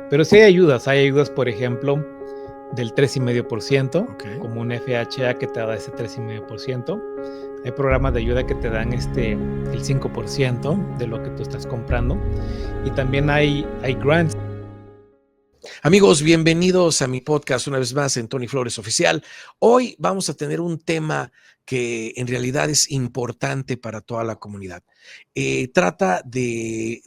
Pero sí hay ayudas, por ejemplo, del 3,5%, Ok. como un FHA que te da ese 3,5%. Hay programas de ayuda que te dan el 5% de lo que tú estás comprando. Y también hay grants. Amigos, bienvenidos a mi podcast una vez más en Tony Flores Oficial. Hoy vamos a tener un tema que en realidad es importante para toda la comunidad. Trata del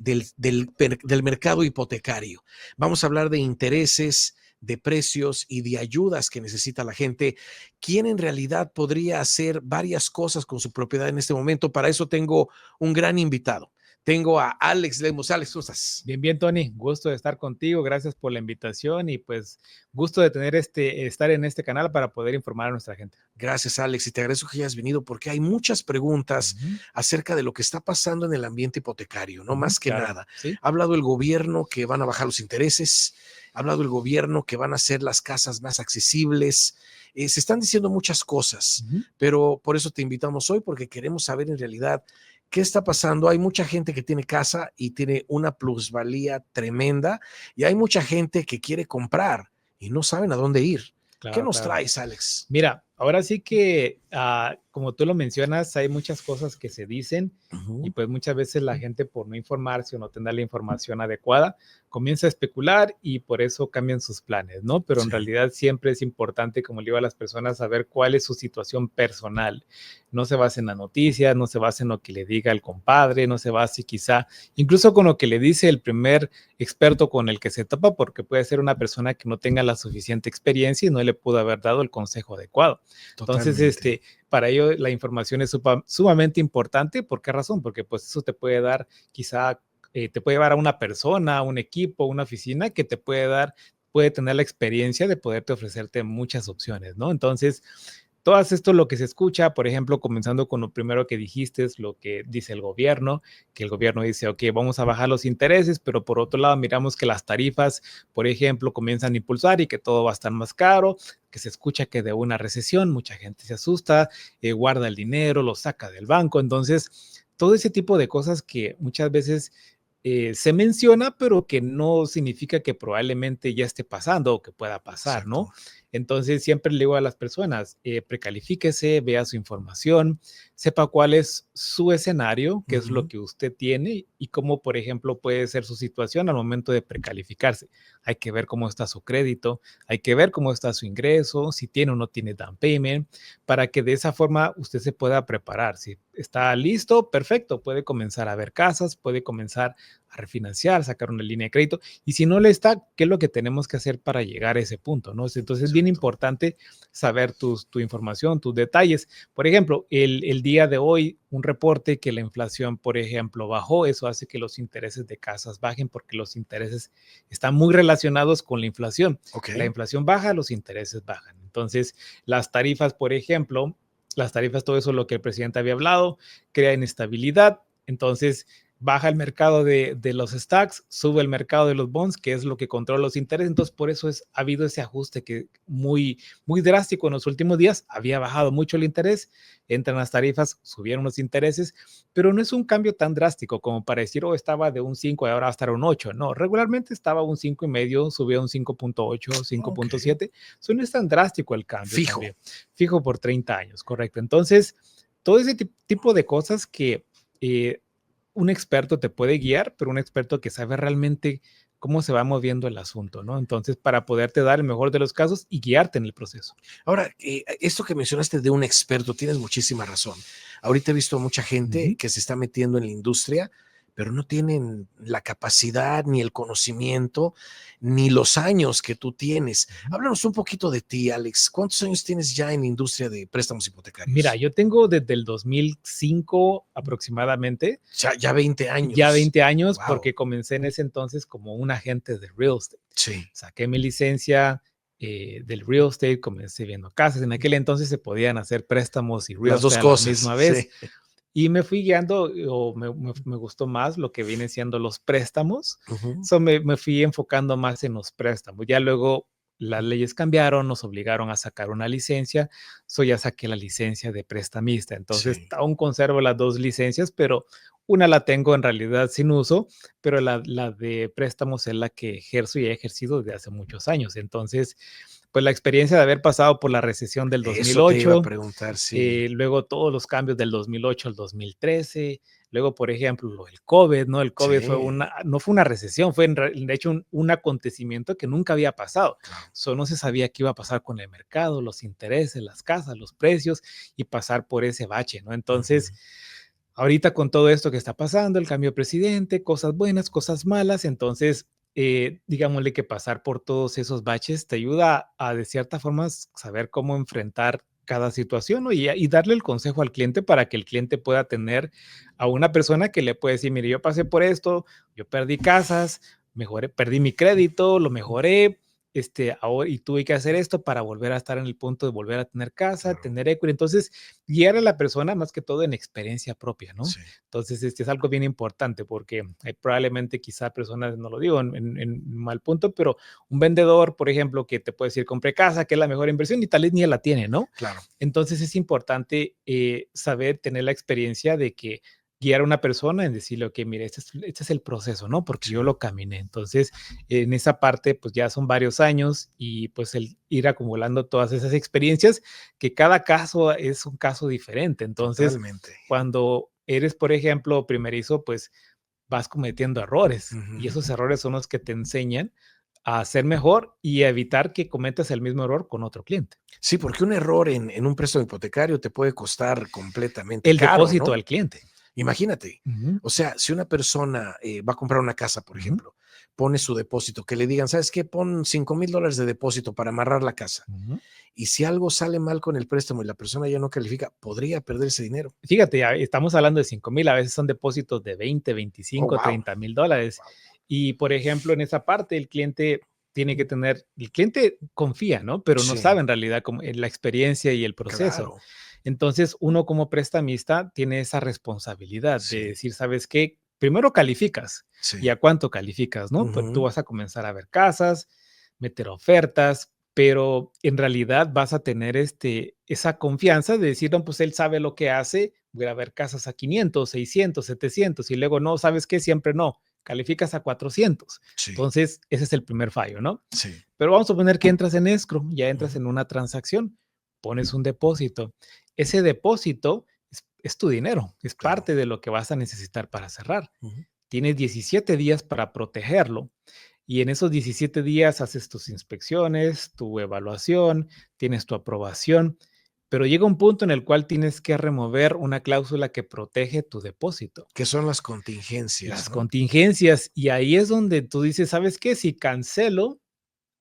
mercado hipotecario. Vamos a hablar de intereses, de precios y de ayudas que necesita la gente. ¿Quién en realidad podría hacer varias cosas con su propiedad en este momento? Para eso tengo un gran invitado. Tengo a Alex Lemos. Alex, ¿cómo estás? Bien, Tony, gusto de estar contigo, gracias por la invitación y pues gusto de tener estar en este canal para poder informar a nuestra gente. Gracias, Alex, y te agradezco que hayas venido porque hay muchas preguntas acerca de lo que está pasando en el ambiente hipotecario, ¿no? Más que Claro, nada. sí. Ha hablado el gobierno que van a bajar los intereses, ha hablado el gobierno que van a hacer las casas más accesibles. Se están diciendo muchas cosas, pero por eso te invitamos hoy porque queremos saber en realidad qué está pasando. Hay mucha gente que tiene casa y tiene una plusvalía tremenda y hay mucha gente que quiere comprar y no saben a dónde ir. ¿Qué nos traes, Alex? Mira, ahora sí que, como tú lo mencionas, hay muchas cosas que se dicen y pues muchas veces la gente por no informarse o no tener la información adecuada comienza a especular y por eso cambian sus planes, ¿no? Pero en realidad siempre es importante, como le digo a las personas, saber cuál es su situación personal. No se base en las noticias, no se base en lo que le diga el compadre, no se base quizá incluso con lo que le dice el primer experto con el que se topa, porque puede ser una persona que no tenga la suficiente experiencia y no le pudo haber dado el consejo adecuado. Totalmente. Entonces, para ello la información es sumamente importante. ¿Por qué razón? Porque pues eso te puede dar quizá, te puede llevar a una persona, un equipo, una oficina que te puede tener la experiencia de poderte ofrecerte muchas opciones, ¿no? Entonces, todo esto lo que se escucha, por ejemplo, comenzando con lo primero que dijiste, es lo que dice el gobierno, que el gobierno dice, ok, vamos a bajar los intereses, pero por otro lado miramos que las tarifas, por ejemplo, comienzan a impulsar y que todo va a estar más caro, que se escucha que de una recesión mucha gente se asusta, guarda el dinero, lo saca del banco, entonces todo ese tipo de cosas que muchas veces se menciona, pero que no significa que probablemente ya esté pasando o que pueda pasar, Exacto. ¿no? Entonces siempre le digo a las personas, precalifíquese, vea su información, sepa cuál es su escenario, qué es lo que usted tiene y cómo, por ejemplo, puede ser su situación al momento de precalificarse. Hay que ver cómo está su crédito, hay que ver cómo está su ingreso, si tiene o no tiene down payment, para que de esa forma usted se pueda preparar. Si está listo, perfecto, puede comenzar a ver casas, puede comenzar a refinanciar, sacar una línea de crédito. Y si no le está, ¿qué es lo que tenemos que hacer para llegar a ese punto? ¿No? Entonces es bien importante saber tu información, tus detalles. Por ejemplo, el día de hoy, un reporte que la inflación, por ejemplo, bajó, eso hace que los intereses de casas bajen porque los intereses están muy relacionados con la inflación. La inflación baja, los intereses bajan. Entonces, las tarifas, por ejemplo, las tarifas, todo eso lo que el presidente había hablado, crea inestabilidad. Entonces, baja el mercado de los stocks, sube el mercado de los bonds, que es lo que controla los intereses. Entonces, por eso ha habido ese ajuste que muy drástico en los últimos días. Había bajado mucho el interés, entran las tarifas, subieron los intereses, pero no es un cambio tan drástico como para decir, oh, estaba de un 5 y ahora va a estar un 8. No, regularmente estaba un 5,5, subió a un 5,8, 5,7. Eso no es tan drástico el cambio. Fijo. También. Fijo por 30 años, correcto. Entonces, todo ese tipo de cosas que un experto te puede guiar, pero un experto que sabe realmente cómo se va moviendo el asunto, ¿no? Entonces, para poderte dar el mejor de los casos y guiarte en el proceso. Ahora, esto que mencionaste de un experto, tienes muchísima razón. Ahorita he visto a mucha gente que se está metiendo en la industria, pero no tienen la capacidad, ni el conocimiento, ni los años que tú tienes. Háblanos un poquito de ti, Alex. ¿Cuántos años tienes ya en la industria de préstamos hipotecarios? Mira, yo tengo desde el 2005 aproximadamente. Ya 20 años. Ya 20 años, Wow. porque comencé en ese entonces como un agente de real estate. Sí. Saqué mi licencia del real estate, comencé viendo casas. En aquel entonces se podían hacer préstamos y real Las dos estate a cosas, la misma vez. sí. Y me fui guiando, o me gustó más lo que viene siendo los préstamos. So me fui enfocando más en los préstamos. Ya luego las leyes cambiaron, nos obligaron a sacar una licencia, ya saqué la licencia de prestamista, entonces Sí. aún conservo las dos licencias, pero una la tengo en realidad sin uso, pero la de préstamos es la que ejerzo y he ejercido desde hace muchos años, entonces pues la experiencia de haber pasado por la recesión del Eso te iba a 2008, preguntar, sí. luego todos los cambios del 2008 al 2013, luego, por ejemplo, el COVID, ¿no? El COVID Sí, no fue una recesión, fue de hecho un acontecimiento que nunca había pasado. claro. Solo no se sabía qué iba a pasar con el mercado, los intereses, las casas, los precios y pasar por ese bache, ¿no? Ujú. Entonces, ahorita con todo esto que está pasando, el cambio de presidente, cosas buenas, cosas malas, entonces, digámosle que pasar por todos esos baches te ayuda a, de cierta forma, saber cómo enfrentar cada situación, ¿no? Y darle el consejo al cliente para que el cliente pueda tener a una persona que le puede decir, mire, yo pasé por esto, yo perdí casas, mejoré, perdí mi crédito, lo mejoré, ahora, y tuve que hacer esto para volver a estar en el punto de volver a tener casa, Claro, tener equity. Entonces, guiar a la persona más que todo en experiencia propia, ¿no? sí. Entonces, es algo bien importante porque hay probablemente quizá personas, no lo digo en mal punto, pero un vendedor, por ejemplo, que te puede decir, compré casa, que es la mejor inversión y tal vez ni él la tiene, ¿no? Claro. Entonces, es importante saber tener la experiencia de que guiar a una persona en decirle, ok, mire, este es el proceso, ¿no? Porque yo Sí. lo caminé. Entonces, en esa parte, pues ya son varios años y pues el ir acumulando todas esas experiencias, que cada caso es un caso diferente. Entonces, Totalmente. cuando eres, por ejemplo, primerizo, pues vas cometiendo errores y Ujú. esos errores son los que te enseñan a ser mejor y a evitar que cometas el mismo error con otro cliente. Sí, porque un error en un préstamo hipotecario te puede costar completamente El caro, depósito ¿no? al cliente. Imagínate. Ujú, O sea, si una persona, va a comprar una casa, por ujú, ejemplo, pone su depósito, que le digan: "¿Sabes qué? Pon $5,000 de depósito para amarrar la casa". ujú. Y si algo sale mal con el préstamo y la persona ya no califica, podría perder ese dinero. Fíjate, estamos hablando de 5,000, a veces son depósitos de 20, Oh, 25, wow. 30,000 dólares. Y por ejemplo, en esa parte, el cliente tiene que tener, el cliente confía, ¿no? Pero no Sí, sabe en realidad cómo, la experiencia y el proceso. claro. Entonces, uno como prestamista tiene esa responsabilidad de Sí, decir, ¿sabes qué? Primero calificas. ¿Y sí. a cuánto calificas, no? Pues tú Ujú. vas a comenzar a ver casas, meter ofertas, pero en realidad vas a tener esa confianza de decir, no, pues él sabe lo que hace, voy a ver casas a 500, 600, 700 y luego no, ¿sabes qué? Siempre no, calificas a 400. Sí, Entonces, ese es el primer fallo, ¿no? sí. Pero vamos a poner que entras en escrow, ya entras Ujú. en una transacción, pones un depósito. Ese depósito es tu dinero, es Claro. parte de lo que vas a necesitar para cerrar. Ujú. Tienes 17 días para protegerlo y en esos 17 días haces tus inspecciones, tu evaluación, tienes tu aprobación, pero llega un punto en el cual tienes que remover una cláusula que protege tu depósito, ¿Qué son las contingencias, las no? contingencias, y ahí es donde tú dices, ¿sabes qué? Si cancelo,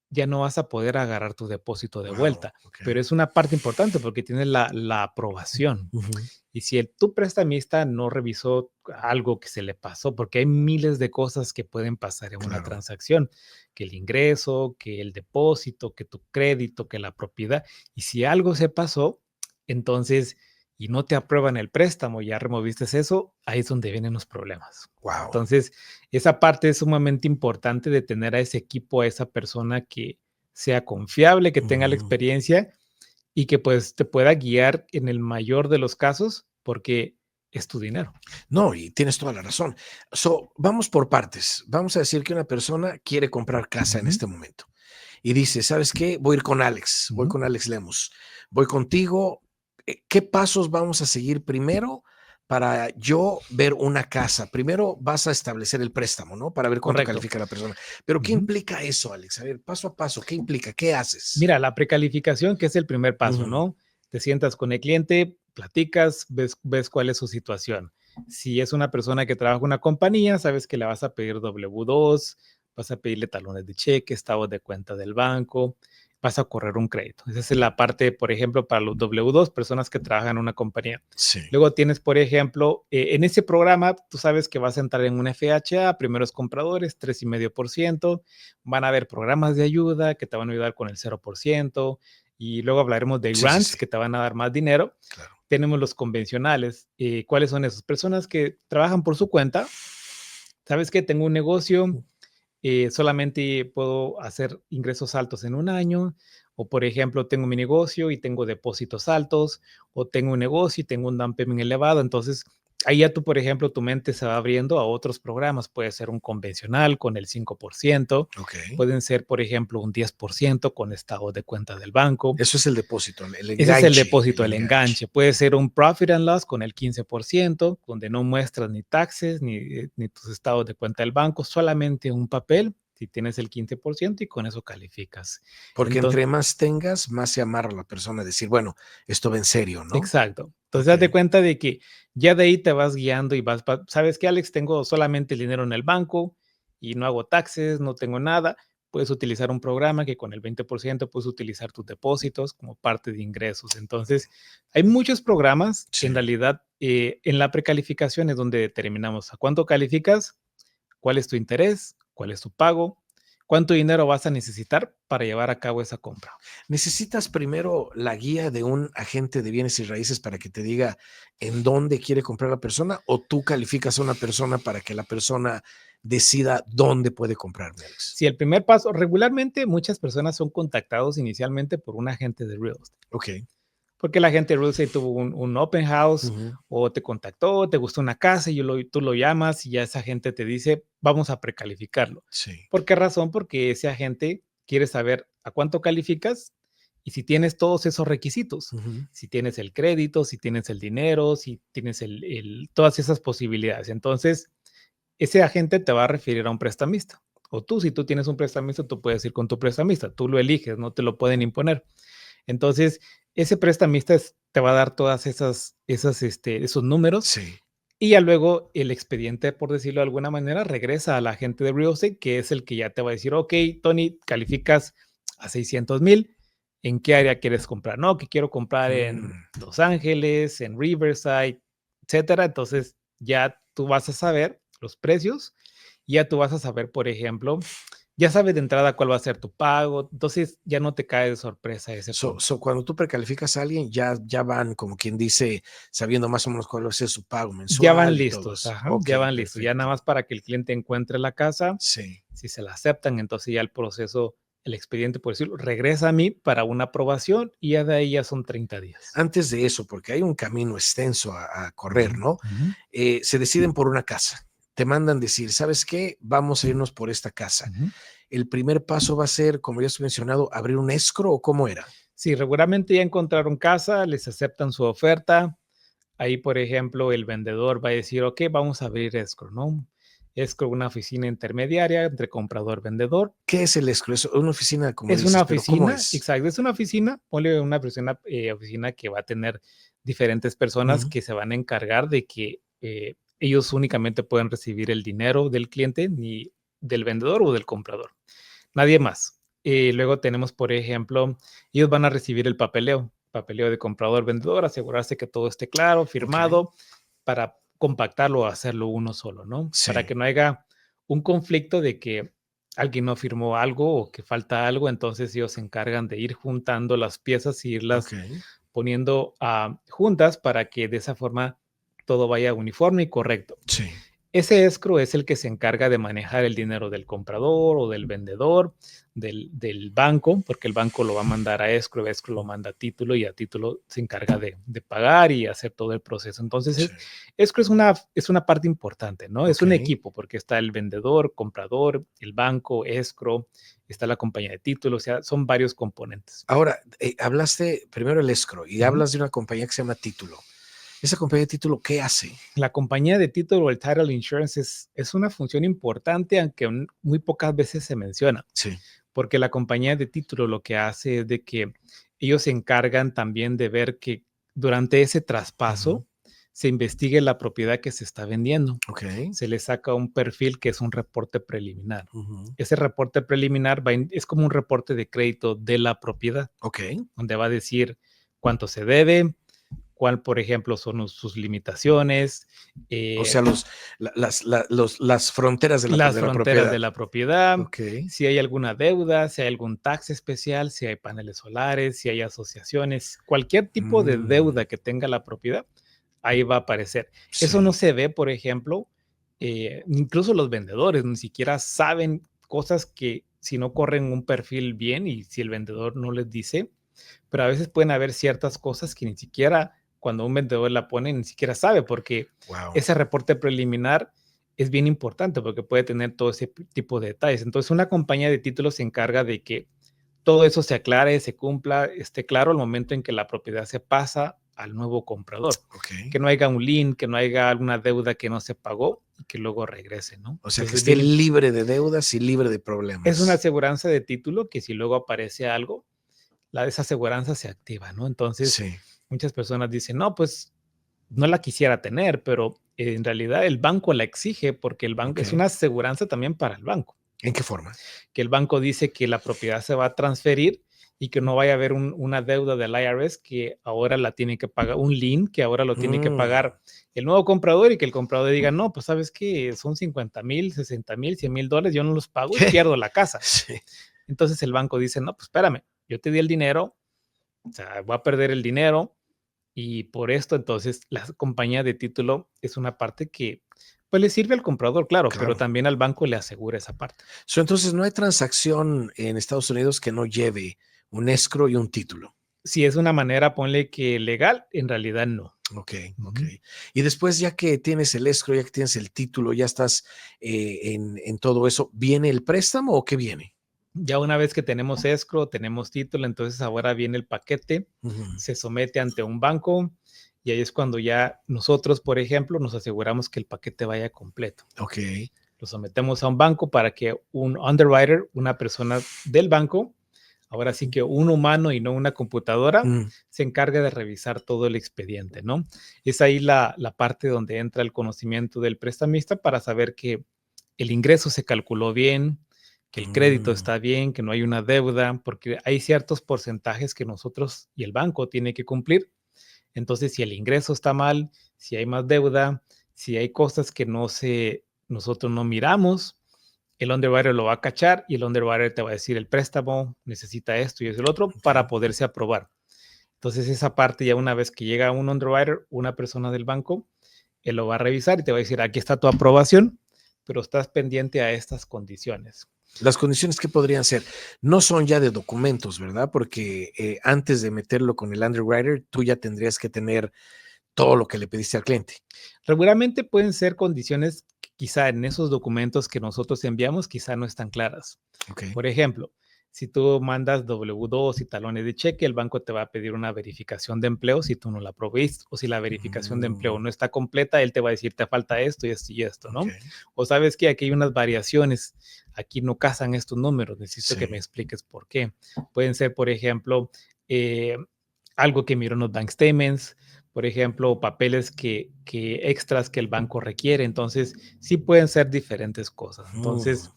ya no vas a poder agarrar tu depósito de Wow, vuelta, okey. pero es una parte importante porque tienes la aprobación. Ujú. Y si tu prestamista no revisó algo que se le pasó, porque hay miles de cosas que pueden pasar en una Claro. transacción, que el ingreso, que el depósito, que tu crédito, que la propiedad. Y si algo se pasó, entonces, y no te aprueban el préstamo, ya removiste eso, ahí es donde vienen los problemas. Wow. Entonces, esa parte es sumamente importante de tener a ese equipo, a esa persona que sea confiable, que tenga la Ujú. experiencia y que pues te pueda guiar en el mayor de los casos porque es tu dinero. No, y tienes toda la razón. Vamos por partes. Vamos a decir que una persona quiere comprar casa en Ujú, este momento y dice: "¿Sabes qué? Voy a ir con Alex, voy ujú. con Alex Lemus, voy contigo". ¿Qué pasos vamos a seguir primero para yo ver una casa? Primero vas a establecer el préstamo, ¿no? Para ver cuánto Correcto. califica la persona. Pero, ¿qué Ujú. implica eso, Alex? A ver, paso a paso, ¿qué implica? ¿Qué haces? Mira, la precalificación, que es el primer paso, Ujú. ¿no? Te sientas con el cliente, platicas, ves cuál es su situación. Si es una persona que trabaja en una compañía, sabes que le vas a pedir W2, vas a pedirle talones de cheque, estados de cuenta del banco, vas a correr un crédito. Esa es la parte, por ejemplo, para los W2, personas que trabajan en una compañía. Sí, Luego tienes, por ejemplo, en ese programa, tú sabes que vas a entrar en un FHA, primeros compradores, 3,5%. Van a haber programas de ayuda que te van a ayudar con el 0%. Y luego hablaremos de sí, sí, grants sí, que te van a dar más dinero. claro. Tenemos los convencionales. ¿Cuáles son esas? Personas que trabajan por su cuenta. ¿Sabes qué? Tengo un negocio, solamente puedo hacer ingresos altos en un año, o por ejemplo, tengo mi negocio y tengo depósitos altos, o tengo un negocio y tengo un down payment elevado. Entonces, ahí ya tú, por ejemplo, tu mente se va abriendo a otros programas. Puede ser un convencional con el 5%, Ok. pueden ser, por ejemplo, un 10% con estado de cuenta del banco. Eso es el depósito, el Ese es el enganche. depósito, el enganche. Puede ser un profit and loss con el 15%, donde no muestras ni taxes ni tus estados de cuenta del banco, solamente un papel, si tienes el 15% y con eso calificas. Porque Entonces, entre más tengas, más se amarra la persona a decir, bueno, esto va en serio, ¿no? exacto. Entonces, Ok. date cuenta de que ya de ahí te vas guiando y ¿sabes qué, Alex? Tengo solamente el dinero en el banco y no hago taxes, no tengo nada. Puedes utilizar un programa que con el 20% puedes utilizar tus depósitos como parte de ingresos. Entonces, hay muchos programas. Sí. En realidad, en la precalificación es donde determinamos a cuánto calificas, cuál es tu interés, cuál es tu pago, cuánto dinero vas a necesitar para llevar a cabo esa compra. ¿Necesitas primero la guía de un agente de bienes y raíces para que te diga en dónde quiere comprar la persona o tú calificas a una persona para que la persona decida dónde puede comprar, Alex? Si el primer paso, regularmente muchas personas son contactados inicialmente por un agente de real estate, Ok. porque el agente de real estate tuvo un open house o te contactó, te gustó una casa y tú lo llamas y ya esa gente te dice, vamos a precalificarlo. Sí. ¿Por qué razón? Porque ese agente quiere saber a cuánto calificas y si tienes todos esos requisitos, si tienes el crédito, si tienes el dinero, si tienes todas esas posibilidades. Entonces, ese agente te va a referir a un prestamista. O tú, si tú tienes un prestamista, tú puedes ir con tu prestamista. Tú lo eliges, no te lo pueden imponer. Entonces, ese prestamista te va a dar todas esos números. Sí. Y ya luego el expediente, por decirlo de alguna manera, regresa al agente de real estate, que es el que ya te va a decir, ok, Tony, calificas a 600,000. ¿En qué área quieres comprar? No, que quiero comprar en Los Ángeles, en Riverside, etcétera. Entonces, ya tú vas a saber los precios, ya tú vas a saber, por ejemplo, ya sabes de entrada cuál va a ser tu pago, entonces ya no te cae de sorpresa ese punto. Cuando tú precalificas a alguien, ya van, como quien dice, sabiendo más o menos cuál va a ser su pago Ya van mensual y todo listos, eso. ajá, Ok, ya van listos, ya perfecto. nada más para que el cliente encuentre la casa, Sí. si se la aceptan, entonces ya el proceso, el expediente, por decirlo, regresa a mí para una aprobación y ya de ahí ya son 30 días. Antes de eso, porque hay un camino extenso a correr, ¿no? Se deciden por una casa. Te mandan decir, ¿sabes qué? Vamos a irnos por esta casa. El primer paso va a ser, como ya has mencionado, abrir un escro o cómo era. Sí, regularmente ya encontraron casa, les aceptan su oferta. Ahí, por ejemplo, el vendedor va a decir, ok, vamos a abrir escrow, ¿no? Escrow, una oficina intermediaria entre comprador y vendedor. ¿Qué es el escro? Es una oficina, como Es una dices, pero ¿cómo oficina, es? exacto, es una oficina, ponle una oficina que va a tener diferentes personas que se van a encargar de que ellos únicamente pueden recibir el dinero del cliente, ni del vendedor o del comprador, nadie más. Luego tenemos, por ejemplo, ellos van a recibir el papeleo de comprador-vendedor, asegurarse que todo esté claro, firmado, para compactarlo o hacerlo uno solo, ¿no? Para Sí. que no haya un conflicto de que alguien no firmó algo o que falta algo, entonces ellos se encargan de ir juntando las piezas y irlas Ok. poniendo juntas para que de esa forma todo vaya uniforme y correcto. Sí. Ese escrow es el que se encarga de manejar el dinero del comprador o del vendedor, del banco, porque el banco lo va a mandar a escrow lo manda a título y a título se encarga de pagar y hacer todo el proceso. Entonces, Sí. escrow es una parte importante, ¿no? Es un Ok. equipo porque está el vendedor, comprador, el banco, escrow, está la compañía de título, o sea, son varios componentes. Ahora, hablaste primero el escrow y hablas de una compañía que se llama Título. ¿Esa compañía de título qué hace? La compañía de título, el title insurance, es una función importante, aunque muy pocas veces se menciona. Sí. Porque la compañía de título lo que hace es de que ellos se encargan también de ver que durante ese traspaso se investigue la propiedad que se está vendiendo. Ok. Se le saca un perfil que es un reporte preliminar. Ujú. Ese reporte preliminar es como un reporte de crédito de la propiedad, Ok. donde va a decir cuánto se debe, cuál, por ejemplo, son sus limitaciones, O sea, las fronteras de las de la fronteras propiedad. de la propiedad, Ok. si hay alguna deuda, si hay algún tax especial, si hay paneles solares, si hay asociaciones, cualquier tipo de deuda que tenga la propiedad, ahí va a aparecer. Eso no Sí. se ve, por ejemplo, incluso los vendedores ni siquiera saben cosas que si no corren un perfil bien y si el vendedor no les dice, pero a veces pueden haber ciertas cosas que ni siquiera cuando un vendedor la pone, ni siquiera sabe, porque Wow. ese reporte preliminar es bien importante porque puede tener todo ese tipo de detalles. Entonces, una compañía de títulos se encarga de que todo eso se aclare, se cumpla, esté claro al momento en que la propiedad se pasa al nuevo comprador. Ok. Que no haya un lien, que no haya alguna deuda que no se pagó y que luego regrese, ¿no? O sea, que Entonces, esté bien, libre de deudas y libre de es una problemas. aseguranza de título que si luego aparece algo, esa aseguranza se activa, ¿no? Entonces, Sí. muchas personas dicen, no, pues no la quisiera tener, pero en realidad el banco la exige porque el banco Ok. es una aseguranza también para el banco, ¿En qué forma? que el banco dice que la propiedad se va a transferir y que no vaya a haber una deuda del IRS que ahora la tiene que pagar, un lien que ahora lo tiene que Mm, pagar el nuevo comprador y que el comprador diga, no, pues sabes que son 50,000, 60,000, $100,000, yo no los pago y pierdo la casa. sí, Entonces el banco dice, no, pues espérame, yo te di el dinero, o sea, voy a perder el dinero y por esto entonces la compañía de título es una parte que pues le sirve al comprador, claro, pero claro. también al banco le asegura esa parte. Entonces, no hay transacción en Estados Unidos que no lleve un escrow y un título. Si es una manera, ponle que legal, en realidad no. Ok, ok. Ujú. Y después, ya que tienes el escrow, ya que tienes el título, ya estás en todo eso, ¿viene el préstamo o qué viene? Ya una vez que tenemos escrow, tenemos título, entonces ahora viene el paquete, Ujú. se somete ante un banco y ahí es cuando ya nosotros, por ejemplo, nos aseguramos que el paquete vaya completo. Ok. Lo sometemos a un banco para que un underwriter, una persona del banco, ahora sí que un humano y no una computadora, Mm, se encargue de revisar todo el expediente, ¿no? Es ahí la parte donde entra el conocimiento del prestamista para saber que el ingreso se calculó bien, que el crédito mm, está bien, que no hay una deuda, porque hay ciertos porcentajes que nosotros y el banco tiene que cumplir. Entonces, si el ingreso está mal, si hay más deuda, si hay cosas que nosotros no miramos, el underwriter lo va a cachar y el underwriter te va a decir el préstamo necesita esto y es el otro ok. para poderse aprobar. Entonces, esa parte ya una vez que llega un underwriter, una persona del banco, él lo va a revisar y te va a decir, aquí está tu aprobación, pero estás pendiente a estas condiciones. Las condiciones que podrían ser, no son ya de documentos, ¿verdad? Porque antes de meterlo con el underwriter, tú ya tendrías que tener todo lo que le pediste al cliente. Regularmente pueden ser condiciones que quizá en esos documentos que nosotros enviamos, quizá no están claras. Ok. Por ejemplo, si tú mandas W2 y talones de cheque, el banco te va a pedir una verificación de empleo si tú no la proveíste, o si la verificación de empleo Mm, no está completa, él te va a decir, te falta esto y esto y esto, ok. ¿no? O sabes que aquí hay unas variaciones, aquí no casan estos números, necesito que me Sí. expliques por qué. Pueden ser, por ejemplo, eh, algo que miró en los bank statements, por ejemplo, papeles que extras que el banco requiere. Entonces, sí pueden ser diferentes cosas. Mm. Entonces,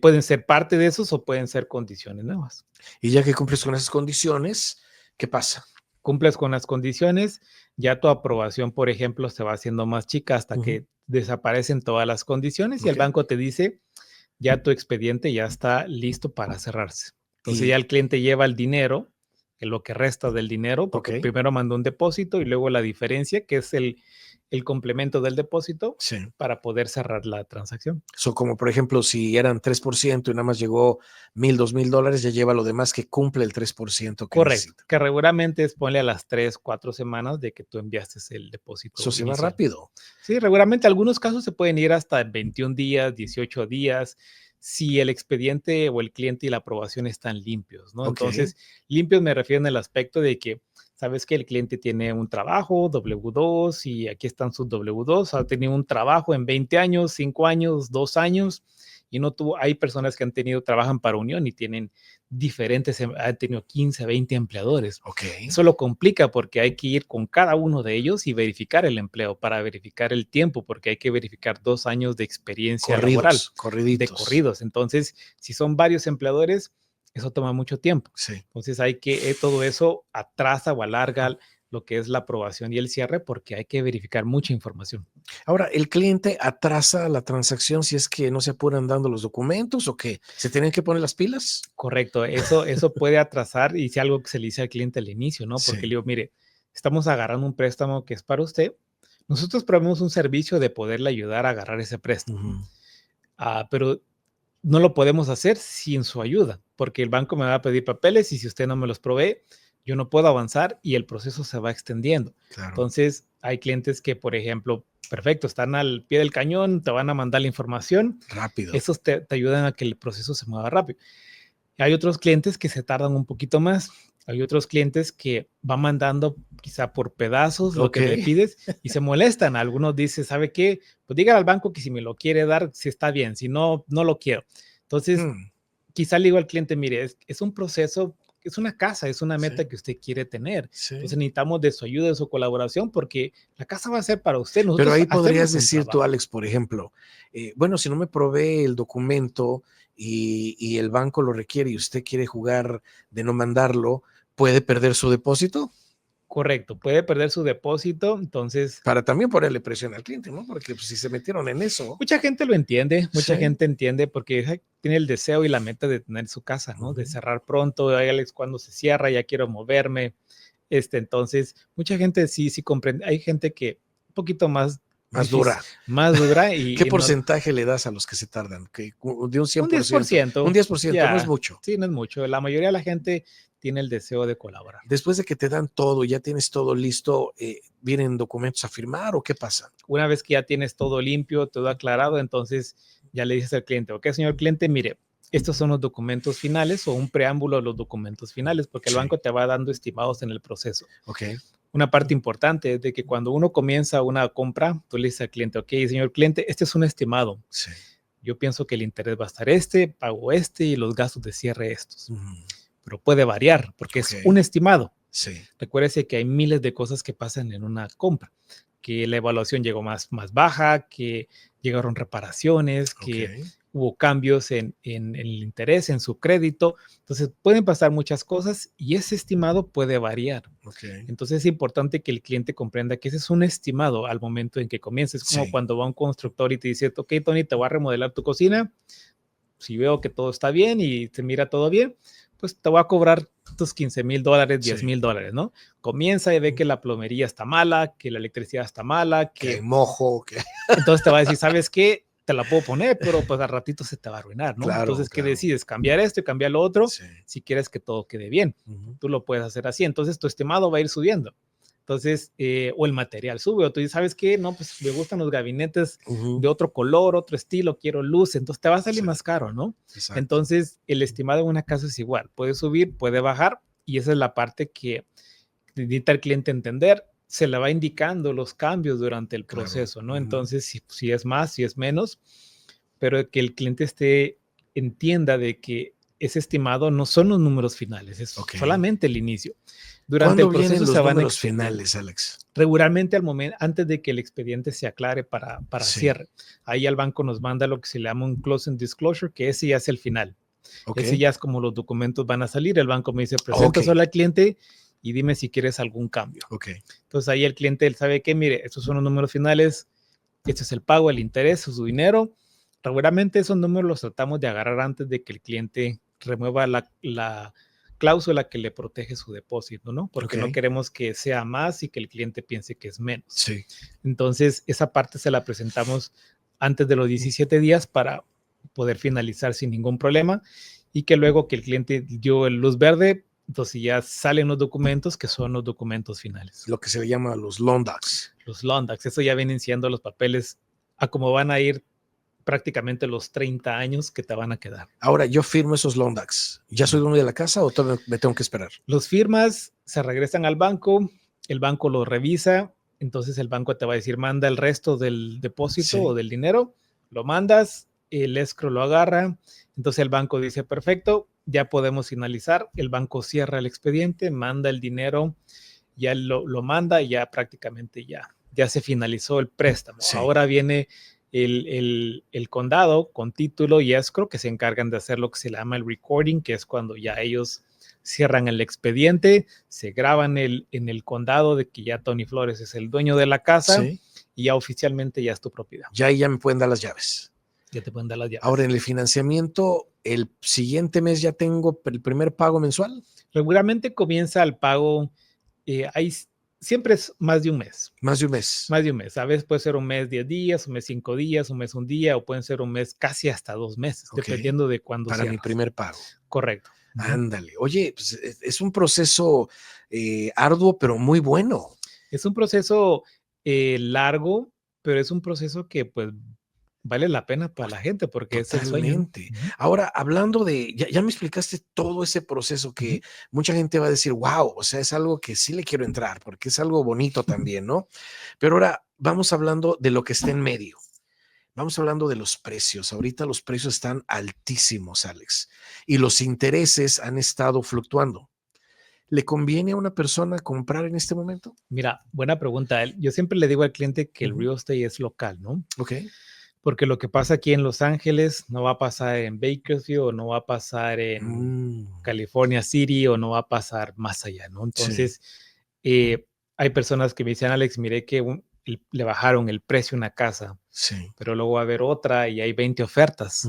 pueden ser parte de esos o pueden ser condiciones nuevas. Y ya que cumples con esas condiciones, ¿qué pasa? Cumples con las condiciones, ya tu aprobación, por ejemplo, se va haciendo más chica hasta Ujú, que desaparecen todas las condiciones y el ok. banco te dice, ya tu expediente ya está listo para cerrarse. Entonces ya Y, el cliente lleva el dinero, lo que resta del dinero, ok. porque primero mandó un depósito y luego la diferencia, que es el complemento del depósito, Sí. para poder cerrar la transacción. So, como por ejemplo, si eran 3% y nada más llegó 1,000, $2,000, ya lleva lo demás que cumple el 3% que Correcto, necesita. que regularmente es ponle a las 3, 4 semanas de que tú enviaste el Eso depósito se va inicial. rápido. Sí, regularmente algunos casos se pueden ir hasta 21 días, 18 días, si el expediente o el cliente y la aprobación están limpios, ¿no? Ok. Entonces, limpios me refiero en el aspecto de que sabes que el cliente tiene un trabajo, W2, y aquí están sus W2, ha tenido un trabajo en 20 años, 5 años, 2 años, y no tuvo, hay personas que han tenido, trabajan para Unión y tienen diferentes, han tenido 15, 20 empleadores. Ok. Eso lo complica porque hay que ir con cada uno de ellos y verificar el empleo para verificar el tiempo, porque hay que verificar 2 años de experiencia laboral Corridos, de corriditos. corridos. Entonces, si son varios empleadores, eso toma mucho tiempo. Sí. Entonces, hay que, todo eso atrasa o alarga lo que es la aprobación y el cierre porque hay que verificar mucha información. Ahora, ¿el cliente atrasa la transacción si es que no se apuran dando los documentos o qué? ¿Se tienen que poner las pilas? Correcto, eso puede atrasar y si algo que se le dice al cliente al inicio, ¿no? Porque le Sí. digo, mire, estamos agarrando un préstamo que es para usted. Nosotros proveemos un servicio de poderle ayudar a agarrar ese préstamo. Ujú. Pero no lo podemos hacer sin su ayuda, porque el banco me va a pedir papeles y si usted no me los provee, yo no puedo avanzar y el proceso se va extendiendo. Claro. Entonces, hay clientes que, por ejemplo, perfecto, están al pie del cañón, te van a mandar la información. Rápido. Esos te ayudan a que el proceso se mueva rápido. Hay otros clientes que se tardan un poquito más. Hay otros clientes que van mandando quizá por pedazos lo que le pides y se molestan. Algunos dicen, ¿sabe qué? Pues dígale al banco que si me lo quiere dar, si está bien, si no, no lo quiero. Entonces, quizá le digo al cliente, mire, es un proceso, es una casa, es una meta que usted quiere tener. Entonces necesitamos de su ayuda, de su colaboración, porque la casa va a ser para usted. Nosotros pero ahí podrías decir tú, Alex, por ejemplo, bueno, si no me provee el documento y el banco lo requiere y usted quiere jugar de no mandarlo, ¿puede perder su depósito? Correcto, puede perder su depósito, entonces... Para también ponerle presión al cliente, ¿no? Porque pues, si se metieron en eso... Mucha gente lo entiende, mucha gente entiende porque tiene el deseo y la meta de tener su casa, ¿no? De cerrar pronto, Alex, cuando se cierra, ya quiero moverme. Entonces, mucha gente sí comprende. Hay gente que un poquito más dura. Más dura. Y, ¿Qué porcentaje le das a los que se tardan? ¿De un 100%? Un 10%. Un 10%, ya, no es mucho. Sí, no es mucho. La mayoría de la gente tiene el deseo de colaborar. Después de que te dan todo, ya tienes todo listo, ¿vienen documentos a firmar o qué pasa? Una vez que ya tienes todo limpio, todo aclarado, entonces ya le dices al cliente, ok, señor cliente, mire, estos son los documentos finales o un preámbulo de los documentos finales, porque el banco te va dando estimados en el proceso. Okay. Una parte importante es de que cuando uno comienza una compra, tú le dices al cliente, ok, señor cliente, este es un estimado. Sí. Yo pienso que el interés va a estar pago y los gastos de cierre estos. Pero puede variar porque es un estimado. Sí. Recuérdese que hay miles de cosas que pasan en una compra, que la evaluación llegó más baja, que llegaron reparaciones, que hubo cambios en el interés, en su crédito. Entonces pueden pasar muchas cosas y ese estimado puede variar. Entonces es importante que el cliente comprenda que ese es un estimado al momento en que comiences. Es como cuando va un constructor y te dice, ok, Tony, te voy a remodelar tu cocina. Si veo que todo está bien y se mira todo bien, pues te voy a cobrar tus $15,000, $10,000, ¿no? Comienza y ve que la plomería está mala, que la electricidad está mala, que hay mojo. Entonces te va a decir, ¿sabes qué? Te la puedo poner, pero pues al ratito se te va a arruinar, ¿no? Claro, Entonces, ¿qué decides? ¿Cambiar esto y cambiar lo otro? Si quieres que todo quede bien. Tú lo puedes hacer así. Entonces, tu estimado va a ir subiendo. Entonces, o el material sube, o tú dices, ¿sabes qué? No, pues me gustan los gabinetes de otro color, otro estilo, quiero luz, entonces te va a salir más caro, ¿no? Exacto. Entonces, el estimado en una casa es igual, puede subir, puede bajar, y esa es la parte que necesita el cliente entender, se le va indicando los cambios durante el proceso, ¿no? Entonces, si es más, si es menos, pero que el cliente entienda de que ese estimado no son los números finales, es solamente el inicio. Durante el proceso se van los finales, Alex? Regularmente al momento, antes de que el expediente se aclare para cierre. Ahí el banco nos manda lo que se llama un closing disclosure, que ese ya es el final. Ese ya es como los documentos van a salir. El banco me dice, presenta solo al cliente y dime si quieres algún cambio. Entonces ahí el cliente él sabe que, mire, estos son los números finales, este es el pago, el interés, su dinero. Regularmente esos números los tratamos de agarrar antes de que el cliente remueva la cláusula que le protege su depósito, ¿no? Porque no queremos que sea más y que el cliente piense que es menos. Sí. Entonces, esa parte se la presentamos antes de los 17 días para poder finalizar sin ningún problema y que luego que el cliente dio el luz verde, entonces ya salen los documentos que son los documentos finales. Lo que se le llama los loan docs. Los loan docs, eso ya vienen siendo los papeles a cómo van a ir prácticamente los 30 años que te van a quedar. Ahora, yo firmo esos loan docs. ¿Ya soy dueño de la casa o todavía me tengo que esperar? Los firmas, se regresan al banco, el banco lo revisa, entonces el banco te va a decir, manda el resto del depósito o del dinero, lo mandas, el escrow lo agarra, entonces el banco dice, perfecto, ya podemos finalizar, el banco cierra el expediente, manda el dinero, ya lo manda y ya prácticamente ya se finalizó el préstamo. Ahora viene el condado con título y escrow que se encargan de hacer lo que se llama el recording, que es cuando ya ellos cierran el expediente, se graban en el condado de que ya Tony Flores es el dueño de la casa y ya oficialmente ya es tu propiedad. Ya me pueden dar las llaves. Ya te pueden dar las llaves. Ahora, en el financiamiento, ¿el siguiente mes ya tengo el primer pago mensual? Regularmente comienza el pago, hay siempre es más de un mes. Más de un mes. Más de un mes. A veces puede ser un mes 10 días, un mes 5 días, un mes un día, o pueden ser un mes casi hasta 2 meses, dependiendo de cuándo Para mi cierras. primer pago. Correcto. Ándale. Oye, pues es un proceso arduo, pero muy bueno. Es un proceso largo, pero es un proceso que pues vale la pena para la gente porque es el sueño, ¿no? Totalmente. Ahora, hablando de, ya me explicaste todo ese proceso que mucha gente va a decir, wow, o sea, es algo que sí le quiero entrar porque es algo bonito también, ¿no? Pero ahora vamos hablando de lo que está en medio. Vamos hablando de los precios. Ahorita los precios están altísimos, Alex, y los intereses han estado fluctuando. ¿Le conviene a una persona comprar en este momento? Mira, buena pregunta. Yo siempre le digo al cliente que el real estate es local, ¿no? Ok. Porque lo que pasa aquí en Los Ángeles no va a pasar en Bakersfield o no va a pasar en California City o no va a pasar más allá, ¿no? Entonces, hay personas que me dicen, Alex, miré que le bajaron el precio a una casa, pero luego va a haber otra y hay 20 ofertas,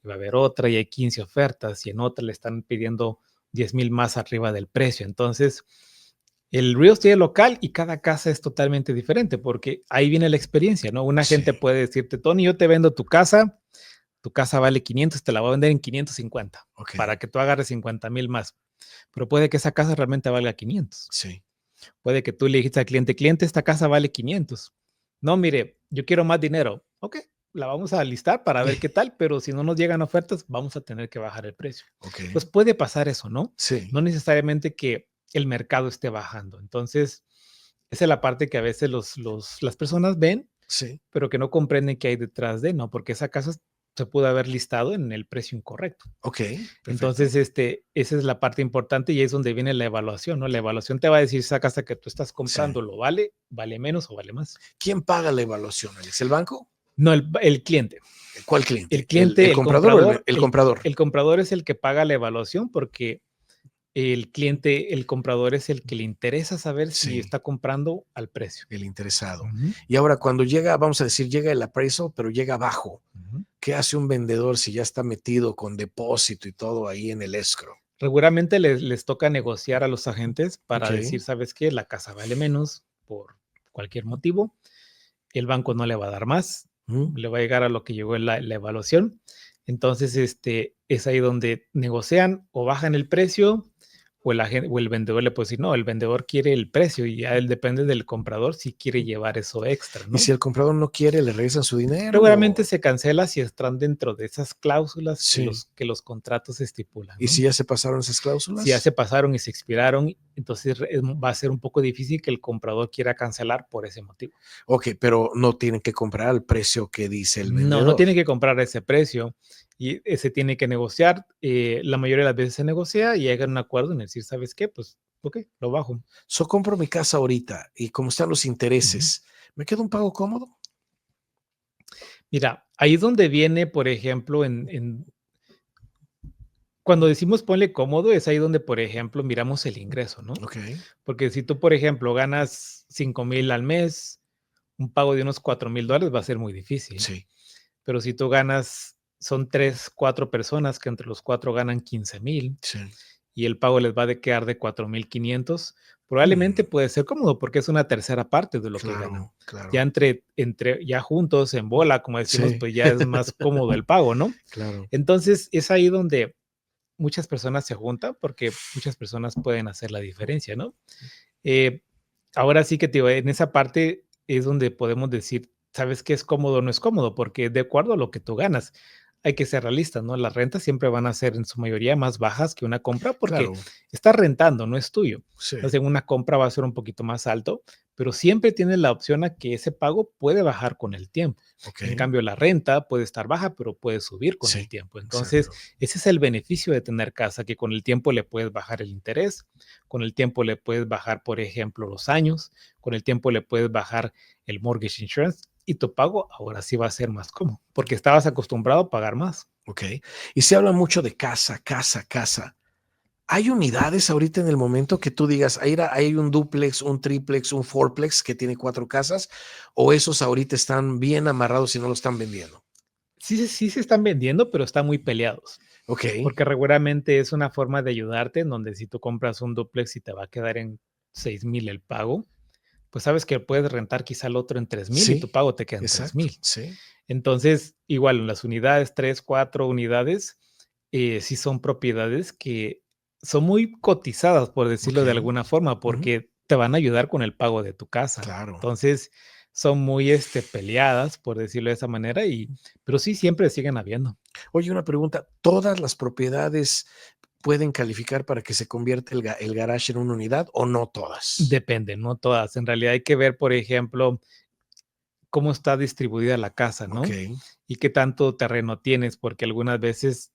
y va a haber otra y hay 15 ofertas, y en otra le están pidiendo 10,000 más arriba del precio. Entonces, el real estate local y cada casa es totalmente diferente porque ahí viene la experiencia, ¿no? Una gente puede decirte, Tony, yo te vendo tu casa vale 500, te la voy a vender en 550 para que tú agarres 50,000 más. Pero puede que esa casa realmente valga 500. Sí. Puede que tú le dijiste al cliente, esta casa vale 500. No, mire, yo quiero más dinero. Ok, la vamos a listar para ver qué tal, pero si no nos llegan ofertas, vamos a tener que bajar el precio. Pues puede pasar eso, ¿no? Sí. No necesariamente que el mercado esté bajando. Entonces, esa es la parte que a veces las personas ven, pero que no comprenden qué hay detrás de, ¿no? Porque esa casa se pudo haber listado en el precio incorrecto. Ok, perfecto. Entonces, esa es la parte importante y es donde viene la evaluación, ¿no? La evaluación te va a decir si esa casa que tú estás comprando lo vale menos o vale más. ¿Quién paga la evaluación, Alex? ¿El banco? No, el cliente. ¿Cuál cliente? El cliente, ¿El comprador o el comprador? El comprador es el que paga la evaluación porque el cliente, el comprador es el que le interesa saber si está comprando al precio. El interesado. Y ahora cuando llega, vamos a decir, llega el appraisal, pero llega abajo. ¿Qué hace un vendedor si ya está metido con depósito y todo ahí en el escrow? Regularmente les toca negociar a los agentes para decir, ¿sabes qué? La casa vale menos por cualquier motivo. El banco no le va a dar más. Le va a llegar a lo que llegó en la evaluación. Entonces, es ahí donde negocian o bajan el precio o el vendedor le puede decir, no, el vendedor quiere el precio y ya él depende del comprador si quiere llevar eso extra, ¿no? Y si el comprador no quiere, ¿le regresan su dinero? Regularmente se cancela si están dentro de esas cláusulas que los contratos estipulan, ¿no? ¿Y si ya se pasaron esas cláusulas? Si ya se pasaron y se expiraron, entonces va a ser un poco difícil que el comprador quiera cancelar por ese motivo. Ok, pero no tienen que comprar al precio que dice el vendedor. No tiene que comprar a ese precio y se tiene que negociar. La mayoría de las veces se negocia y llegan a un acuerdo en decir, ¿sabes qué? Pues, ok, lo bajo. Compro mi casa ahorita y como están los intereses, ¿me queda un pago cómodo? Mira, ahí es donde viene, por ejemplo, cuando decimos ponle cómodo, es ahí donde, por ejemplo, miramos el ingreso, ¿no? Porque si tú, por ejemplo, ganas 5,000 al mes, un pago de unos $4,000 va a ser muy difícil. Sí. Pero si tú son 3, 4 personas que entre los 4 ganan 15,000 y el pago les va a quedar de 4,500, probablemente puede ser cómodo porque es una tercera parte de lo que ganan. Ya ya juntos en bola, como decimos, pues ya es más cómodo el pago, ¿no? Entonces es ahí donde muchas personas se juntan porque muchas personas pueden hacer la diferencia, ¿no? Ahora sí que en esa parte es donde podemos decir, ¿sabes qué es cómodo o no es cómodo? Porque de acuerdo a lo que tú ganas, hay que ser realistas, ¿no? Las rentas siempre van a ser en su mayoría más bajas que una compra porque estás rentando, no es tuyo. Entonces, una compra va a ser un poquito más alto, pero siempre tienes la opción a que ese pago puede bajar con el tiempo. En cambio, la renta puede estar baja, pero puede subir con el tiempo. Entonces, ese es el beneficio de tener casa, que con el tiempo le puedes bajar el interés, con el tiempo le puedes bajar, por ejemplo, los años, con el tiempo le puedes bajar el mortgage insurance y tu pago ahora sí va a ser más cómodo, porque estabas acostumbrado a pagar más. Y se habla mucho de casa. ¿Hay unidades ahorita en el momento que tú digas, hay un duplex, un triplex, un fourplex que tiene 4 casas, o esos ahorita están bien amarrados y no lo están vendiendo? Sí se están vendiendo, pero están muy peleados. Porque regularmente es una forma de ayudarte, en donde si tú compras un duplex y te va a quedar en 6,000 el pago, pues sabes que puedes rentar quizá el otro en 3,000 y tu Sí, pago te queda en exacto, 3,000. sí. Entonces, igual en las unidades, 3, 4 unidades, sí son propiedades que son muy cotizadas, por decirlo de Okey. alguna forma, Ujú. porque te van a ayudar con el pago de tu casa. Claro. Entonces, son muy, peleadas, por decirlo de esa manera, pero sí, siempre siguen habiendo. Oye, una pregunta, ¿todas las propiedades pueden calificar para que se convierta el garage en una unidad o no todas? Depende, no todas. En realidad hay que ver, por ejemplo, cómo está distribuida la casa, ¿no? Okey, Y qué tanto terreno tienes, porque algunas veces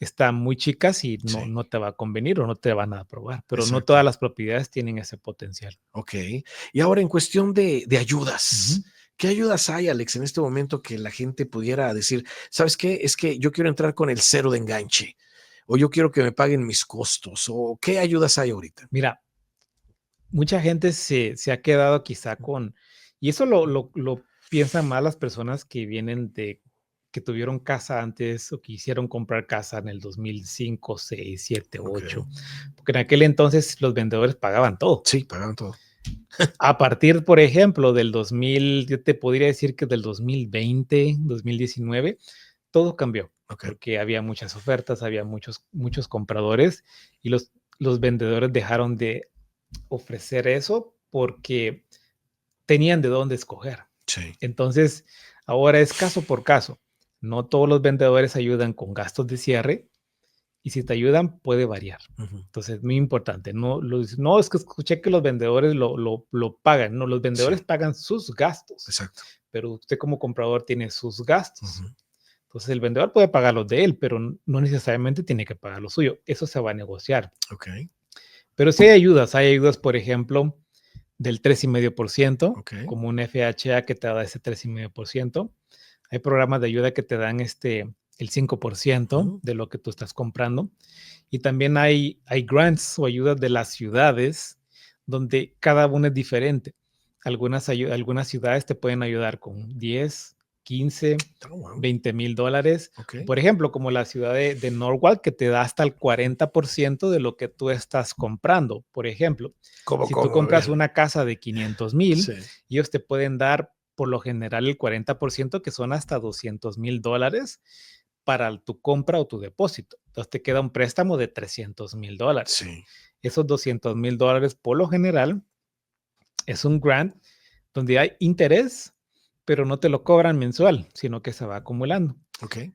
están muy chicas y no, sí, no te va a convenir o no te van a aprobar, pero no exacto. todas las propiedades tienen ese potencial. Okey. Y ahora en cuestión de ayudas, Ujú. ¿qué ayudas hay, Alex, en este momento que la gente pudiera decir: "¿Sabes qué? Es que yo quiero entrar con el cero de enganche, o yo quiero que me paguen mis costos", o ¿qué ayudas hay ahorita? Mira, mucha gente se ha quedado quizá con, y eso lo piensan más las personas que vienen que tuvieron casa antes o que hicieron comprar casa en el 2005, 6, 7, Okey. 8, porque en aquel entonces los vendedores pagaban todo. Sí, pagaban todo. A partir, por ejemplo, del 2000, yo te podría decir que del 2020, 2019, todo cambió, Okey. porque había muchas ofertas, había muchos compradores y los vendedores dejaron de ofrecer eso porque tenían de dónde escoger. Sí. Entonces, ahora es caso por caso. No todos los vendedores ayudan con gastos de cierre y si te ayudan puede variar. Ujú. Entonces, muy importante. No, es que escuché que los vendedores lo pagan. No, los Sí, vendedores pagan sus gastos, exacto. pero usted como comprador tiene sus gastos. Ujú. Entonces, el vendedor puede pagar los de él, pero no necesariamente tiene que pagar lo suyo. Eso se va a negociar. Okey, Pero sí hay ayudas, por ejemplo, del 3,5%, okey. como un FHA que te da ese 3,5%. Hay programas de ayuda que te dan el 5% Ujú. de lo que tú estás comprando. Y también hay grants o ayudas de las ciudades donde cada una es diferente. Algunas ciudades te pueden ayudar con 10, 15, Oh, wow. $20,000. Okey. Por ejemplo, como la ciudad de Norwalk, que te da hasta el 40% de lo que tú estás comprando. Por ejemplo, si tú Cómo? A compras ver. una casa de 500,000, Sí. ellos te pueden dar por lo general el 40%, que son hasta $200,000 para tu compra o tu depósito. Entonces te queda un préstamo de $300,000. Sí. Esos $200,000 por lo general es un grant donde hay interés, pero no te lo cobran mensual, sino que se va acumulando. Okey.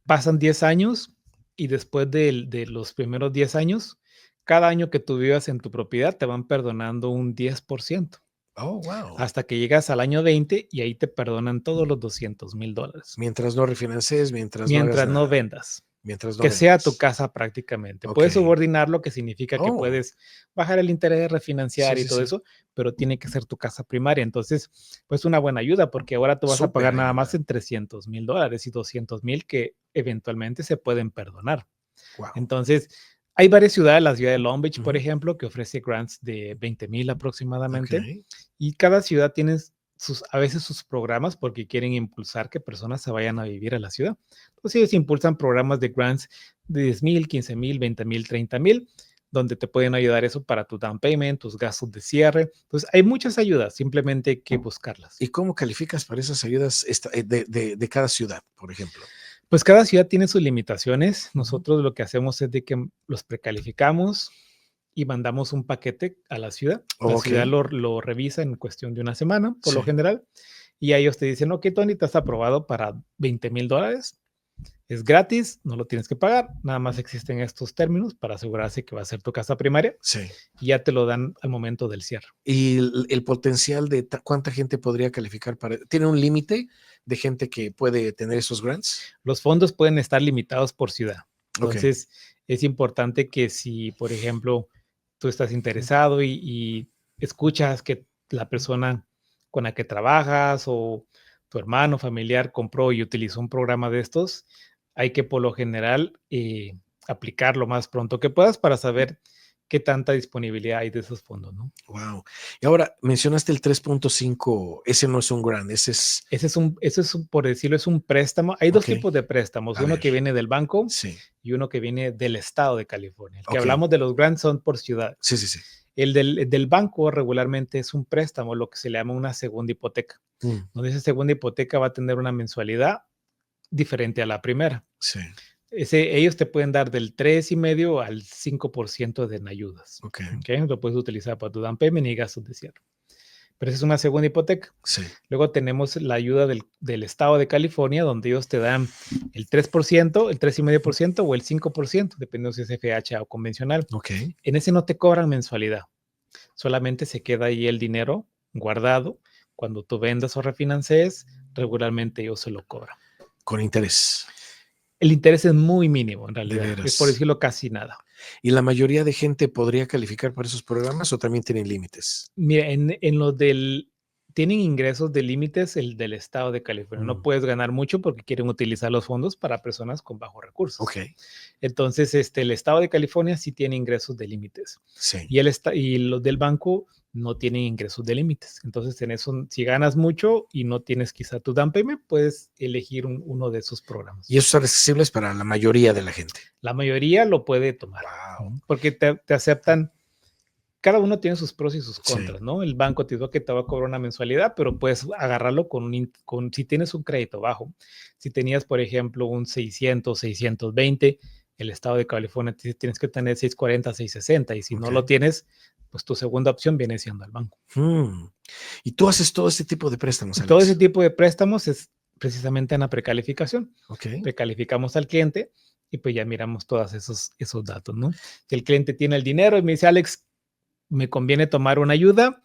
Pasan 10 años y después de los primeros 10 años, cada año que tú vivas en tu propiedad te van perdonando un 10% Oh, wow. hasta que llegas al año 20 y ahí te perdonan todos los $200,000 Mientras no refinancies, mientras no hagas mientras no nada, vendas. mientras no Que sea tu vendas. casa prácticamente. Puedes Okey. subordinarlo, que significa que Oh, puedes bajar el interés, sí, refinanciar y sí, todo sí. eso, pero tiene que ser tu casa primaria. Entonces, pues una buena ayuda porque ahora tú vas a Súper pagar nada más ayuda. en $300,000 y 200,000 que eventualmente se pueden perdonar. Guau. Entonces, hay varias ciudades, la ciudad de Long Beach, por Ujú. ejemplo, que ofrece grants de 20,000 aproximadamente, Okey. y cada ciudad tiene a veces sus programas porque quieren impulsar que personas se vayan a vivir a la ciudad. Entonces, ellos impulsan programas de grants de 10,000, 15,000, 20,000, 30,000, donde te pueden ayudar eso para tu down payment, tus gastos de cierre. Entonces, hay muchas ayudas, simplemente hay que buscarlas. ¿Y cómo calificas para esas ayudas de cada ciudad, por ejemplo? Pues cada ciudad tiene sus limitaciones. Ujú. Nosotros lo que hacemos es de que los precalificamos y mandamos un paquete a la ciudad. La ciudad Okey. lo revisa en cuestión de una semana, por lo Sí. general, y a ellos te dicen, ok, Tony, estás aprobado para $20,000. Es gratis, no lo tienes que pagar, nada más existen estos términos para asegurarse que va a ser tu casa primaria Sí. y ya te lo dan al momento del cierre. Y el potencial de cuánta gente podría calificar para, ¿tiene un límite de gente que puede tener esos grants? Los fondos pueden estar limitados por ciudad. Okey. Entonces, es importante que si, por ejemplo, tú estás interesado y escuchas que la persona con la que trabajas o tu hermano familiar compró y utilizó un programa de estos, hay que por lo general aplicar lo más pronto que puedas para saber qué tanta disponibilidad hay de esos fondos, ¿no? Wow. Y ahora mencionaste el 3.5, ese no es un grant, ese es Por decirlo, es un préstamo. Hay dos okey. tipos de préstamos, A uno ver, que viene del banco sí. y uno que viene del estado de California. El que Okey. hablamos de los grants son por ciudad. Sí, sí, sí. El del banco regularmente es un préstamo, lo que se le llama una segunda hipoteca, donde esa segunda hipoteca va a tener una mensualidad diferente a la primera. Sí, Ellos te pueden dar del 3,5 al 5% de en ayudas. ok. ¿Ok? Lo puedes utilizar para tu down payment y gastos de cierre. Pero esa es una segunda hipoteca. Sí, Luego tenemos la ayuda del estado de California, donde ellos te dan el 3%, el 3,5% o el 5%, dependiendo si es FHA o convencional. ok. En ese no te cobran mensualidad. Solamente se queda ahí el dinero guardado. Cuando tú vendas o refinancies, regularmente ellos se lo cobran. Con interés, El interés es muy mínimo, en de realidad. Es por veras. decirlo casi nada. ¿Y la mayoría de gente podría calificar para esos programas o también tienen límites? Mira, en lo del... Tienen ingresos de límites el del estado de California. No puedes ganar mucho porque quieren utilizar los fondos para personas con bajos recursos. Ok, Entonces, el estado de California sí tiene ingresos de límites. sí. Y los del banco no tienen ingresos de límites. Entonces, en eso, si ganas mucho y no tienes quizá tu down payment, puedes elegir uno de esos programas. Y esos son accesibles para la mayoría de la gente. La mayoría lo puede tomar. Wow. Porque te aceptan. Cada uno tiene sus pros y sus Sí. contras, ¿no? El banco te dice que te va a cobrar una mensualidad, pero puedes agarrarlo si tienes un crédito bajo. Si tenías, por ejemplo, un 600, 620, el estado de California te dice tienes que tener 640, 660, y si no lo tienes, pues tu segunda opción viene siendo el banco. Y tú haces todo este tipo de préstamos, Alex. Todo ese tipo de préstamos es precisamente en la precalificación. Ok. Precalificamos al cliente y pues ya miramos todos esos datos, ¿no? Si el cliente tiene el dinero y me dice, Alex, me conviene tomar una ayuda,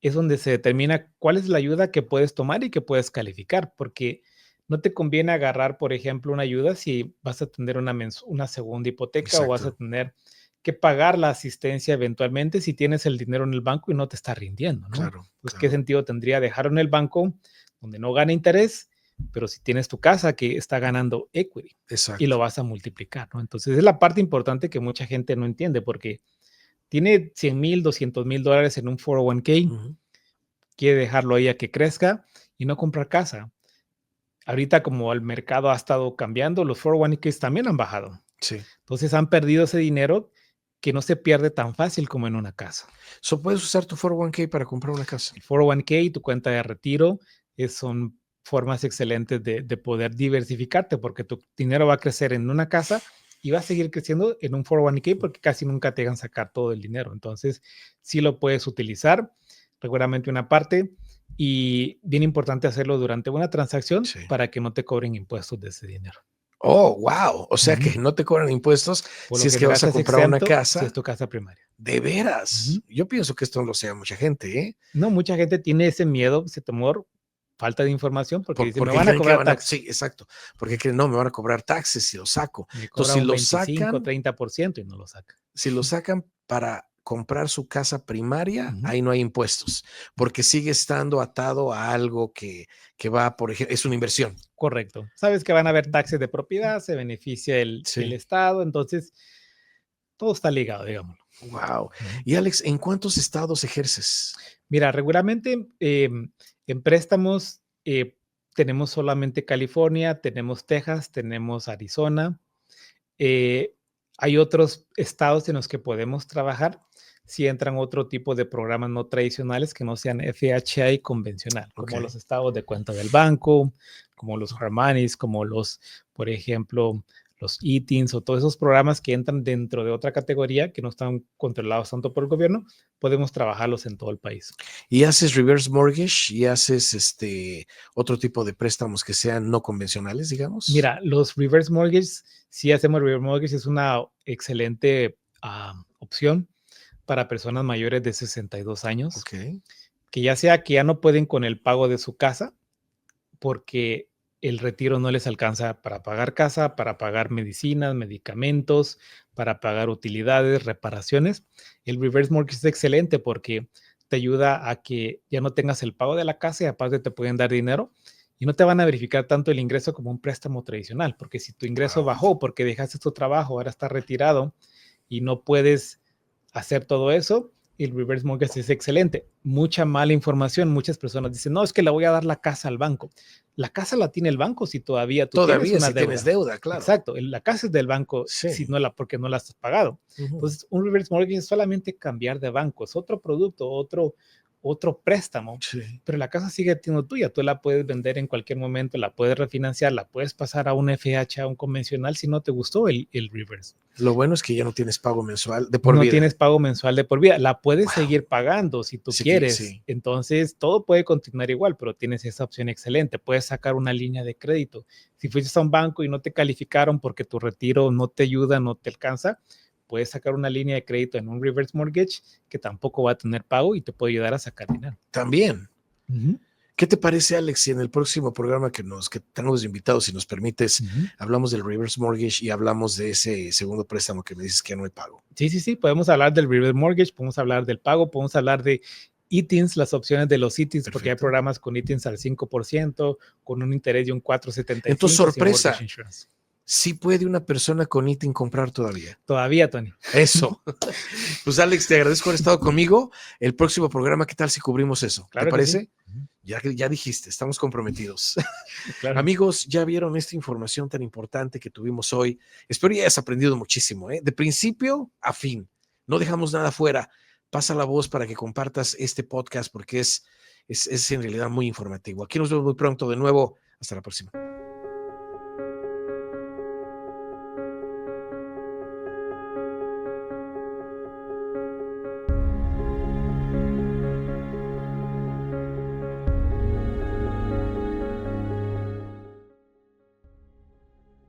es donde se determina cuál es la ayuda que puedes tomar y que puedes calificar, porque no te conviene agarrar, por ejemplo, una ayuda si vas a tener una segunda hipoteca. Exacto. O vas a tener que pagar la asistencia eventualmente si tienes el dinero en el banco y no te está rindiendo, ¿no? Claro. Pues claro. ¿qué sentido tendría dejarlo en el banco donde no gana interés, pero si tienes tu casa que está ganando equity? Exacto. Y lo vas a multiplicar, ¿no? Entonces es la parte importante que mucha gente no entiende, porque tiene $100,000, $200,000 en un 401k, quiere dejarlo ahí a que crezca y no comprar casa. Ahorita, como el mercado ha estado cambiando, los 401ks también han bajado. Sí. Entonces han perdido ese dinero que no se pierde tan fácil como en una casa. ¿Puedes usar tu 401k para comprar una casa? El 401k y tu cuenta de retiro son formas excelentes de poder diversificarte, porque tu dinero va a crecer en una casa y va a seguir creciendo en un 401k porque casi nunca te van a sacar todo el dinero. Entonces, sí lo puedes utilizar, regularmente una parte, y bien importante hacerlo durante una transacción para que no te cobren impuestos de ese dinero. Oh, wow. O sea que no te cobran impuestos si es que vas a comprar una casa. Si es tu casa primaria. De veras. Yo pienso que esto no lo sea mucha gente, ¿eh? No, mucha gente tiene ese miedo, ese temor, falta de información, porque dicen, me van a cobrar taxes. Sí, exacto. Porque creen, no, me van a cobrar taxes si lo saco. Entonces, si lo 25, 30% y no lo sacan. Si lo sacan para comprar su casa primaria, ahí no hay impuestos, porque sigue estando atado a algo que va, por ejemplo, es una inversión. Correcto. Sabes que van a haber taxes de propiedad, se beneficia el Estado, entonces todo está ligado, digámoslo. Wow. Y Alex, ¿en cuántos estados ejerces? Mira, regularmente en préstamos tenemos solamente California, tenemos Texas, tenemos Arizona. Hay otros estados en los que podemos trabajar si entran otro tipo de programas no tradicionales que no sean FHA y convencional, como los estados de cuenta del banco, como los Harmanis, como por ejemplo, los ETINs o todos esos programas que entran dentro de otra categoría que no están controlados tanto por el gobierno, podemos trabajarlos en todo el país. ¿Y haces reverse mortgage y haces otro tipo de préstamos que sean no convencionales, digamos? Mira, los reverse mortgages, si hacemos reverse mortgage, es una excelente opción para personas mayores de 62 años, que ya sea que ya no pueden con el pago de su casa, porque el retiro no les alcanza para pagar casa, para pagar medicinas, medicamentos, para pagar utilidades, reparaciones. El reverse mortgage es excelente porque te ayuda a que ya no tengas el pago de la casa y aparte te pueden dar dinero y no te van a verificar tanto el ingreso como un préstamo tradicional, porque si tu ingreso bajó porque dejaste tu trabajo, ahora estás retirado y no puedes hacer todo eso, el reverse mortgage es excelente. Mucha mala información. Muchas personas dicen, no, es que le voy a dar la casa al banco. La casa la tiene el banco si todavía tú tienes una si deuda. Tienes deuda, claro. Exacto. La casa es del banco si no porque no la has pagado. Entonces, un reverse mortgage es solamente cambiar de banco. Es otro producto, otro préstamo, pero la casa sigue siendo tuya. Tú la puedes vender en cualquier momento, la puedes refinanciar, la puedes pasar a un FH, a un convencional si no te gustó el reverse. Lo bueno es que ya no tienes pago mensual de por vida. No tienes pago mensual de por vida. La puedes seguir pagando si tú quieres. Sí. Entonces, todo puede continuar igual, pero tienes esa opción excelente. Puedes sacar una línea de crédito. Si fuiste a un banco y no te calificaron porque tu retiro no te ayuda, no te alcanza, puedes sacar una línea de crédito en un reverse mortgage que tampoco va a tener pago y te puede ayudar a sacar dinero. También. ¿Qué te parece, Alex, si en el próximo programa que tenemos invitados, si nos permites, hablamos del reverse mortgage y hablamos de ese segundo préstamo que me dices que no hay pago? Sí. Podemos hablar del reverse mortgage, podemos hablar del pago, podemos hablar de ITINs, las opciones de los ITINs, porque hay programas con ITINs al 5%, con un interés de un 4.75%. Entonces, sorpresa. ¿Sí puede una persona con ITIN comprar todavía? Todavía, Tony. Eso. Pues, Alex, te agradezco por haber estado conmigo. El próximo programa, ¿qué tal si cubrimos eso? Claro, ¿te parece? Sí. Ya dijiste, estamos comprometidos. Claro. Amigos, ya vieron esta información tan importante que tuvimos hoy. Espero que hayas aprendido muchísimo, de principio a fin. No dejamos nada fuera. Pasa la voz para que compartas este podcast porque es en realidad muy informativo. Aquí nos vemos muy pronto de nuevo. Hasta la próxima.